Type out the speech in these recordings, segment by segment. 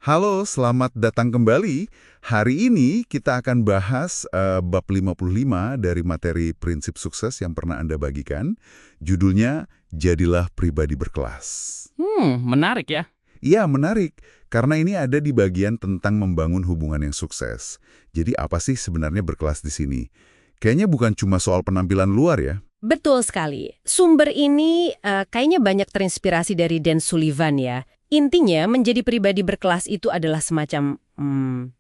Halo, selamat datang kembali. Hari ini kita akan bahas bab 55 dari materi prinsip sukses yang pernah Anda bagikan. Judulnya, Jadilah Pribadi Berkelas. Menarik ya. Iya, menarik. Karena ini ada di bagian tentang membangun hubungan yang sukses. Jadi apa sih sebenarnya berkelas di sini? Kayaknya bukan cuma soal penampilan luar ya. Betul sekali. Sumber ini kayaknya banyak terinspirasi dari Dan Sullivan ya. Intinya, menjadi pribadi berkelas itu adalah semacam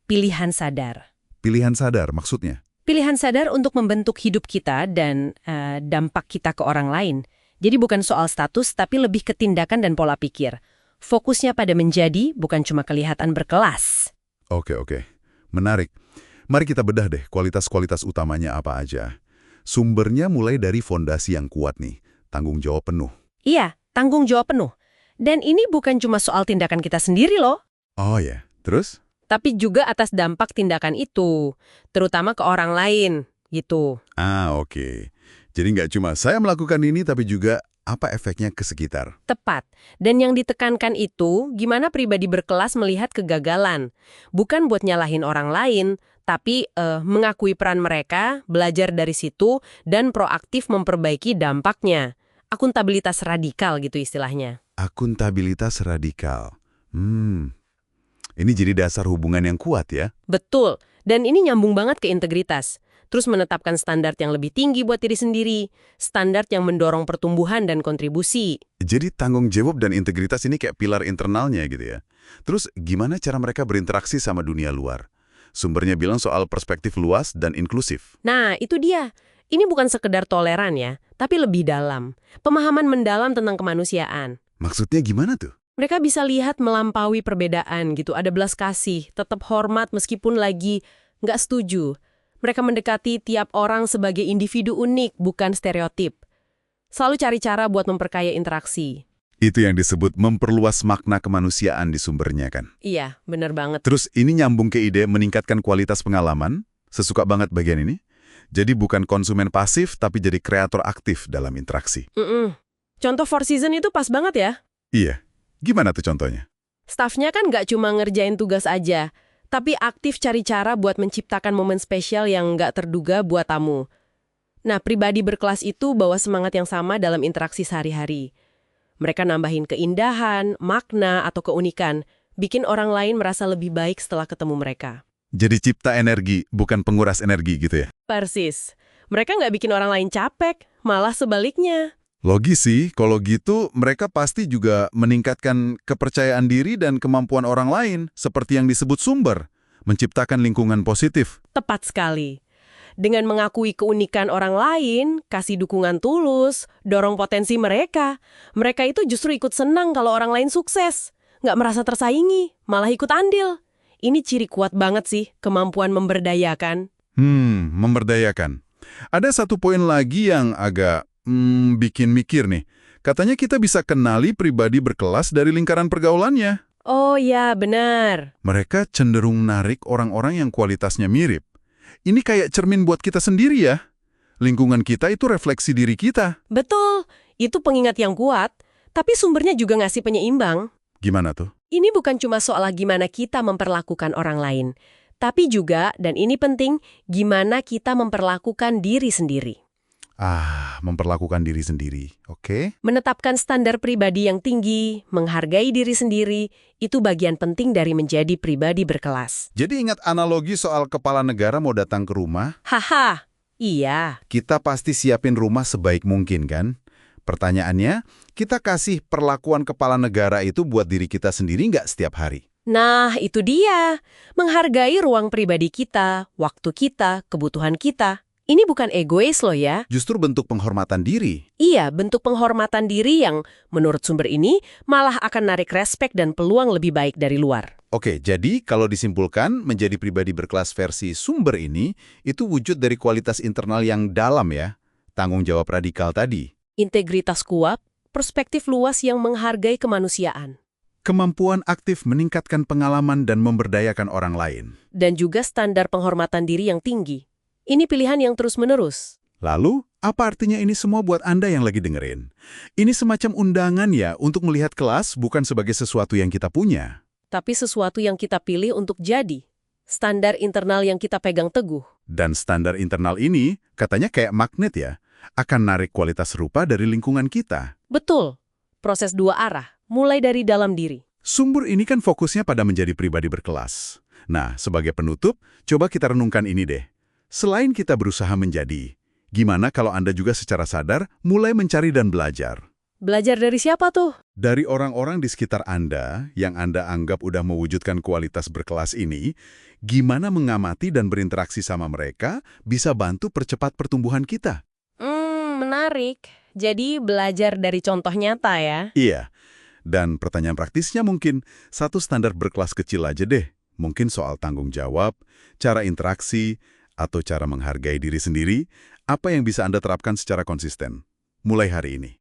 pilihan sadar. Pilihan sadar maksudnya? Pilihan sadar untuk membentuk hidup kita dan dampak kita ke orang lain. Jadi bukan soal status, tapi lebih ke tindakan dan pola pikir. Fokusnya pada menjadi, bukan cuma kelihatan berkelas. Oke. Menarik. Mari kita bedah deh kualitas-kualitas utamanya apa aja. Sumbernya mulai dari fondasi yang kuat nih, tanggung jawab penuh. Iya, tanggung jawab penuh. Dan ini bukan cuma soal tindakan kita sendiri loh. Oh ya, terus? Tapi juga atas dampak tindakan itu, terutama ke orang lain, gitu. Oke. Jadi nggak cuma saya melakukan ini, tapi juga apa efeknya ke sekitar. Tepat. Dan yang ditekankan itu, gimana pribadi berkelas melihat kegagalan. Bukan buat nyalahin orang lain, tapi mengakui peran mereka, belajar dari situ, dan proaktif memperbaiki dampaknya. Akuntabilitas radikal gitu istilahnya. Akuntabilitas radikal. Ini jadi dasar hubungan yang kuat ya? Betul. Dan ini nyambung banget ke integritas. Terus menetapkan standar yang lebih tinggi buat diri sendiri. Standar yang mendorong pertumbuhan dan kontribusi. Jadi tanggung jawab dan integritas ini kayak pilar internalnya gitu ya. Terus gimana cara mereka berinteraksi sama dunia luar? Sumbernya bilang soal perspektif luas dan inklusif. Nah, itu dia. Ini bukan sekedar toleran ya, tapi lebih dalam. Pemahaman mendalam tentang kemanusiaan. Maksudnya gimana tuh? Mereka bisa lihat melampaui perbedaan gitu, ada belas kasih, tetap hormat meskipun lagi nggak setuju. Mereka mendekati tiap orang sebagai individu unik, bukan stereotip. Selalu cari cara buat memperkaya interaksi. Itu yang disebut memperluas makna kemanusiaan di sumbernya kan? Iya, bener banget. Terus ini nyambung ke ide meningkatkan kualitas pengalaman, sesuka banget bagian ini. Jadi bukan konsumen pasif, tapi jadi kreator aktif dalam interaksi. Contoh Four Seasons itu pas banget ya. Iya. Gimana tuh contohnya? Stafnya kan nggak cuma ngerjain tugas aja, tapi aktif cari cara buat menciptakan momen spesial yang nggak terduga buat tamu. Nah, pribadi berkelas itu bawa semangat yang sama dalam interaksi sehari-hari. Mereka nambahin keindahan, makna, atau keunikan, bikin orang lain merasa lebih baik setelah ketemu mereka. Jadi cipta energi, bukan penguras energi gitu ya? Persis. Mereka nggak bikin orang lain capek, malah sebaliknya. Logis sih, kalau gitu mereka pasti juga meningkatkan kepercayaan diri dan kemampuan orang lain, seperti yang disebut sumber, menciptakan lingkungan positif. Tepat sekali. Dengan mengakui keunikan orang lain, kasih dukungan tulus, dorong potensi mereka, mereka itu justru ikut senang kalau orang lain sukses. Nggak merasa tersaingi, malah ikut andil. Ini ciri kuat banget sih, kemampuan memberdayakan. Memberdayakan. Ada satu poin lagi yang agak bikin mikir nih. Katanya kita bisa kenali pribadi berkelas dari lingkaran pergaulannya. Oh ya, benar. Mereka cenderung menarik orang-orang yang kualitasnya mirip. Ini kayak cermin buat kita sendiri ya. Lingkungan kita itu refleksi diri kita. Betul, itu pengingat yang kuat. Tapi sumbernya juga ngasih penyeimbang. Gimana tuh? Ini bukan cuma soal gimana kita memperlakukan orang lain. Tapi juga, dan ini penting, gimana kita memperlakukan diri sendiri. Memperlakukan diri sendiri, oke? Menetapkan standar pribadi yang tinggi, menghargai diri sendiri, itu bagian penting dari menjadi pribadi berkelas. Jadi ingat analogi soal kepala negara mau datang ke rumah? Haha, iya. Kita pasti siapin rumah sebaik mungkin kan? Pertanyaannya, kita kasih perlakuan kepala negara itu buat diri kita sendiri nggak setiap hari? Nah, itu dia. Menghargai ruang pribadi kita, waktu kita, kebutuhan kita. Ini bukan egois loh ya. Justru bentuk penghormatan diri. Iya, bentuk penghormatan diri yang, menurut sumber ini, malah akan narik respek dan peluang lebih baik dari luar. Oke, jadi kalau disimpulkan, menjadi pribadi berkelas versi sumber ini, itu wujud dari kualitas internal yang dalam ya. Tanggung jawab radikal tadi. Integritas kuat, perspektif luas yang menghargai kemanusiaan. Kemampuan aktif meningkatkan pengalaman dan memberdayakan orang lain. Dan juga standar penghormatan diri yang tinggi. Ini pilihan yang terus-menerus. Lalu, apa artinya ini semua buat Anda yang lagi dengerin? Ini semacam undangan ya untuk melihat kelas bukan sebagai sesuatu yang kita punya. tapi sesuatu yang kita pilih untuk jadi. Standar internal yang kita pegang teguh. Dan standar internal ini katanya kayak magnet ya, akan narik kualitas serupa dari lingkungan kita. Betul. Proses dua arah, mulai dari dalam diri. Sumber ini kan fokusnya pada menjadi pribadi berkelas. Nah, sebagai penutup, coba kita renungkan ini deh. Selain kita berusaha menjadi, gimana kalau Anda juga secara sadar mulai mencari dan belajar? Belajar dari siapa tuh? Dari orang-orang di sekitar Anda yang Anda anggap udah mewujudkan kualitas berkelas ini, gimana mengamati dan berinteraksi sama mereka bisa bantu percepat pertumbuhan kita? Menarik. Jadi belajar dari contoh nyata ya? Iya. Dan pertanyaan praktisnya mungkin satu standar berkelas kecil aja deh. Mungkin soal tanggung jawab, cara interaksi, atau cara menghargai diri sendiri, apa yang bisa Anda terapkan secara konsisten mulai hari ini.